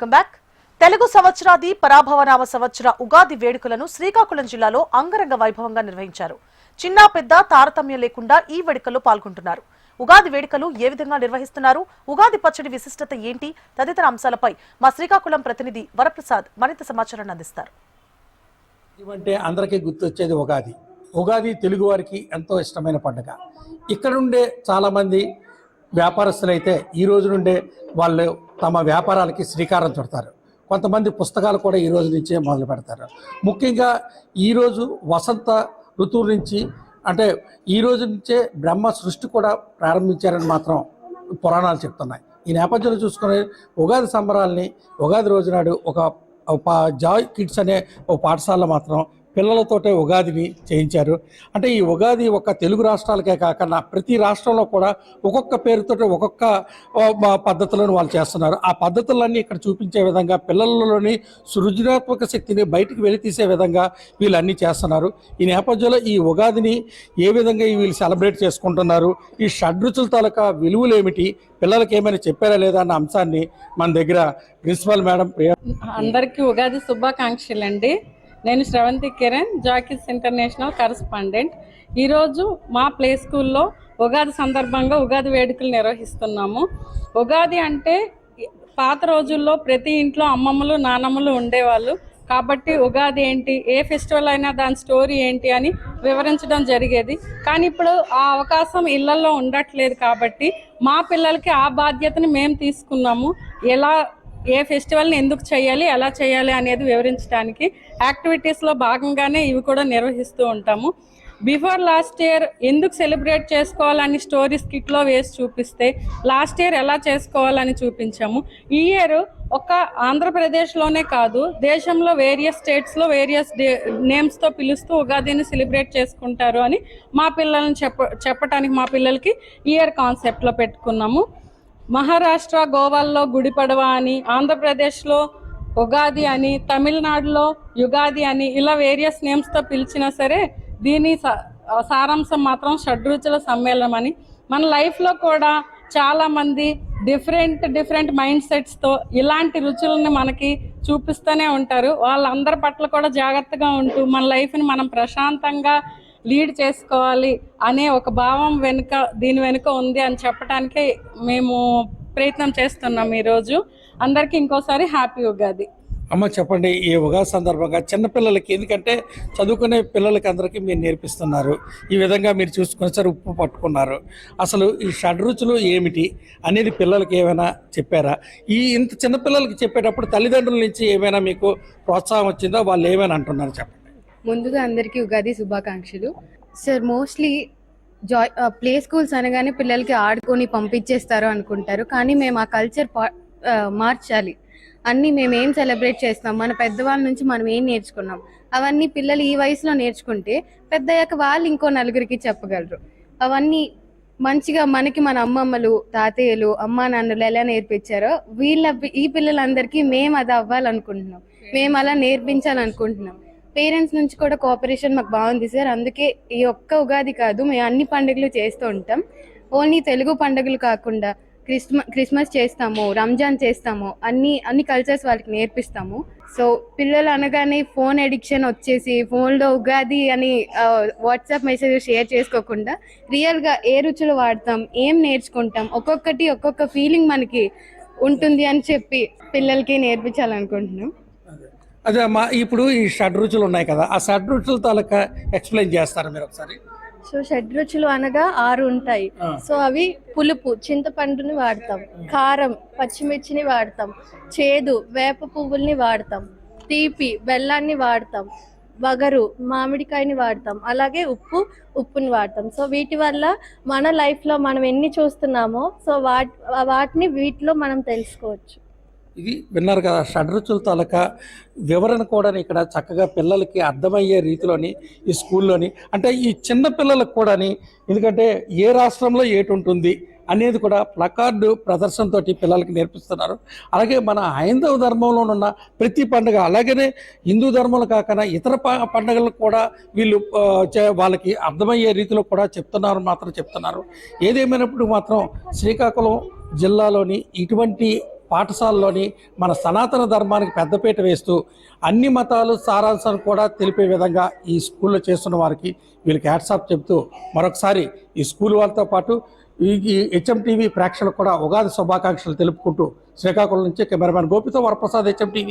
Welcome back. Telugu సంవత్సరాది పరాభవనామ సంవత్సర ఉగాది వేడుకలను శ్రీకాకుళం జిల్లాలో అంగరంగ వైభవంగా నిర్వహించారు. చిన్న పెద్ద తారతమ్యం లేకుండా ఈ వేడుకల్లో పాల్గొంటున్నారు. ఉగాది వేడుకలు ఏ విధంగా నిర్వహిస్తున్నారు, ఉగాది పచ్చడి విశిష్టత ఏంటి తదితర అంశాలపై మా శ్రీకాకుళం ప్రతినిధి వరప్రసాద్ మరింత సమాచారాన్ని అందిస్తారు. అంటే అందరికీ గుర్తొచ్చేది ఉగాది. ఉగాది తెలుగు వారికి ఎంతో ఇష్టమైన పండుగ. ఇక్కడ నుండే చాలామంది వ్యాపారస్తులైతే ఈ రోజు నుండే వాళ్ళు తమ వ్యాపారాలకి శ్రీకారం చుడతారు. కొంతమంది పుస్తకాలు కూడా ఈ రోజు నుంచే మొదలు పెడతారు. ముఖ్యంగా ఈరోజు వసంత ఋతువు నుంచి అంటే ఈ రోజు నుంచే బ్రహ్మ సృష్టి కూడా ప్రారంభించారని మాత్రం పురాణాలు చెప్తున్నాయి. ఈ నేపథ్యంలో చూసుకునే ఉగాది సంబరాల్ని ఉగాది రోజు నాడు ఒక జాయ్ కిడ్స్ అనే ఒక పాఠశాలలో మాత్రం పిల్లలతోటే ఉగాదిని చేయించారు. అంటే ఈ ఉగాది ఒక్క తెలుగు రాష్ట్రాలకే కాకుండా ప్రతి రాష్ట్రంలో కూడా ఒక్కొక్క పేరుతో ఒక్కొక్క పద్ధతులను వాళ్ళు చేస్తున్నారు. ఆ పద్ధతులన్నీ ఇక్కడ చూపించే విధంగా పిల్లలలోని సృజనాత్మక శక్తిని బయటికి వెలితీసే విధంగా వీళ్ళన్నీ చేస్తున్నారు. ఈ నేపథ్యంలో ఈ ఉగాదిని ఏ విధంగా వీళ్ళు సెలబ్రేట్ చేసుకుంటున్నారు, ఈ షడ్రుచుల తాలూకా విలువలు ఏమిటి, పిల్లలకి ఏమైనా చెప్పారా లేదా అన్న అంశాన్ని మన దగ్గర ప్రిన్సిపల్ మేడం ప్రియ. అందరికీ ఉగాది శుభాకాంక్షలు అండి. నేను Sravanthi Kiran, jockeys international correspondent. ఈరోజు మా ప్లే స్కూల్లో ఉగాది సందర్భంగా ఉగాది వేడుకలు నిర్వహిస్తున్నాము. ఉగాది అంటే పాత రోజుల్లో ప్రతి ఇంట్లో అమ్మమ్మలు నానమ్మలు ఉండేవాళ్ళు కాబట్టి ఉగాది ఏంటి, ఏ ఫెస్టివల్ అయినా దాని స్టోరీ ఏంటి అని వివరించడం జరిగేది. కానీ ఇప్పుడు ఆ అవకాశం ఇళ్లలో ఉండట్లేదు కాబట్టి మా పిల్లలకి ఆ బాధ్యతని మేము తీసుకున్నాము. ఏ ఫెస్టివల్ని ఎందుకు చేయాలి, ఎలా చేయాలి అనేది వివరించడానికి యాక్టివిటీస్లో భాగంగానే ఇవి కూడా నిర్వహిస్తూ ఉంటాము. బిఫోర్ లాస్ట్ ఇయర్ ఎందుకు సెలబ్రేట్ చేసుకోవాలని స్టోరీ స్కిట్లో వేసి చూపిస్తే లాస్ట్ ఇయర్ ఎలా చేసుకోవాలని చూపించాము. ఈ ఇయర్ ఒక ఆంధ్రప్రదేశ్లోనే కాదు, దేశంలో వేరియస్ స్టేట్స్లో వేరియస్ నేమ్స్తో పిలుస్తూ ఉగాదిని సెలబ్రేట్ చేసుకుంటారు అని మా పిల్లల్ని చెప్పడానికి మా పిల్లలకి ఈ ఇయర్ కాన్సెప్ట్లో పెట్టుకున్నాము. మహారాష్ట్ర గోవాల్లో గుడి పడవ అని, ఆంధ్రప్రదేశ్లో ఉగాది అని, తమిళనాడులో యుగాది అని ఇలా వేరియస్ నేమ్స్తో పిలిచినా సరే దీని సారాంశం మాత్రం షడ్రుచుల సమ్మేళనం అని. మన లైఫ్లో కూడా చాలామంది డిఫరెంట్ మైండ్ సెట్స్తో ఇలాంటి రుచులను మనకి చూపిస్తూనే ఉంటారు. వాళ్ళందరి పట్ల కూడా జాగ్రత్తగా ఉంటూ మన లైఫ్ని మనం ప్రశాంతంగా లీడ్ చేసుకోవాలి అనే ఒక భావం దీని వెనుక ఉంది అని చెప్పడానికే మేము ప్రయత్నం చేస్తున్నాం. ఈరోజు అందరికీ ఇంకోసారి హ్యాపీ ఉగాది. అమ్మ చెప్పండి, ఈ ఉగాది సందర్భంగా చిన్నపిల్లలకి, ఎందుకంటే చదువుకునే పిల్లలకి అందరికీ మీరు నేర్పిస్తున్నారు, ఈ విధంగా మీరు చూసుకొని సరే ఉప్పు పట్టుకున్నారు, అసలు ఈ షడ్రుచులు ఏమిటి అనేది పిల్లలకి ఏమైనా చెప్పారా? ఇంత చిన్నపిల్లలకి చెప్పేటప్పుడు తల్లిదండ్రుల నుంచి ఏమైనా మీకు ప్రోత్సాహం వచ్చిందా, వాళ్ళు ఏమైనా అంటున్నారు చెప్పండి. ముందుగా అందరికీ ఉగాది శుభాకాంక్షలు. సార్, మోస్ట్లీ ప్లే స్కూల్స్ అనగానే పిల్లలకి ఆడుకొని పంపించేస్తారు అనుకుంటారు, కానీ మేము ఆ కల్చర్ మార్చాలి. అన్నీ మేము ఏం సెలబ్రేట్ చేస్తాం, మన పెద్దవాళ్ళ నుంచి మనం ఏం నేర్చుకున్నాం, అవన్నీ పిల్లలు ఈ వయసులో నేర్చుకుంటే పెద్దయ్యాక వాళ్ళు ఇంకో నలుగురికి చెప్పగలరు. అవన్నీ మంచిగా మనకి మన అమ్మమ్మలు తాతయ్యలు అమ్మా నాన్నలు ఎలా నేర్పించారో ఈ పిల్లలందరికీ మేము అది అవ్వాలనుకుంటున్నాం, మేము అలా నేర్పించాలనుకుంటున్నాం. పేరెంట్స్ నుంచి కూడా కోఆపరేషన్ మాకు బాగుంది సార్. అందుకే ఈ ఒక్క ఉగాది కాదు, మేము అన్ని పండుగలు చేస్తూ ఉంటాం. ఓన్లీ తెలుగు పండుగలు కాకుండా క్రిస్మస్ చేస్తాము, రంజాన్ చేస్తాము, అన్ని కల్చర్స్ వాళ్ళకి నేర్పిస్తాము. సో పిల్లలు అనగానే ఫోన్ ఎడిక్షన్ వచ్చేసి ఫోన్లో ఉగాది అని వాట్సాప్ మెసేజ్ షేర్ చేసుకోకుండా రియల్గా ఏ రుచులు వాడతాం, ఏం నేర్చుకుంటాం, ఒక్కొక్క ఫీలింగ్ మనకి ఉంటుంది అని చెప్పి పిల్లలకి నేర్పించాలనుకుంటున్నాం. అదే అమ్మా, ఇప్పుడు ఈ షడ్రుచులు ఉన్నాయి కదా, ఆ షడ్రుచుల తాలూకా ఎక్స్ప్లెయిన్ చేస్తారా మీరు ఒకసారి? సో షడ్రుచులు అనగా 6 ఉంటాయి. సో అవి పులుపు చింతపండుని వాడతాం, కారం పచ్చిమిర్చిని వాడతాం, చేదు వేప పువ్వుల్ని వాడతాం, తీపి బెల్లాన్ని వాడతాం, వగరు మామిడికాయని వాడతాం, అలాగే ఉప్పుని వాడతాం. సో వీటి వల్ల మన లైఫ్లో మనం ఎన్ని చూస్తున్నామో సో వాటిని వీటిలో మనం తెలుసుకోవచ్చు. ఇది విన్నారు కదా, షడ్రుచుల తాలూకా వివరణ కూడా ఇక్కడ చక్కగా పిల్లలకి అర్థమయ్యే రీతిలోని ఈ స్కూల్లోని, అంటే ఈ చిన్న పిల్లలకు కూడా, ఎందుకంటే ఏ రాష్ట్రంలో ఏటి ఉంటుంది అనేది కూడా ప్లకార్డు ప్రదర్శనతో పిల్లలకి నేర్పిస్తున్నారు. అలాగే మన హైందవ ధర్మంలో ఉన్న ప్రతి పండుగ, అలాగనే హిందూ ధర్మంలో కాకుండా ఇతర పండుగలకు కూడా వీళ్ళు వాళ్ళకి అర్థమయ్యే రీతిలో కూడా చెప్తున్నారు. ఏదేమైనప్పుడు మాత్రం శ్రీకాకుళం జిల్లాలోని ఇటువంటి పాఠశాలలోని మన సనాతన ధర్మానికి పెద్దపీట వేస్తూ అన్ని మతాలు సారాంశాన్ని కూడా తెలిపే విధంగా ఈ స్కూల్లో చేస్తున్న వారికి వీళ్ళకి హ్యాట్సాప్ చెబుతూ మరొకసారి ఈ స్కూల్ వాళ్ళతో పాటు ఈ HMTV ప్రేక్షకులకు కూడా ఉగాది శుభాకాంక్షలు తెలుపుకుంటూ శ్రీకాకుళం నుంచి కెమెరామెన్ గోపితో వరప్రసాద్, HMTV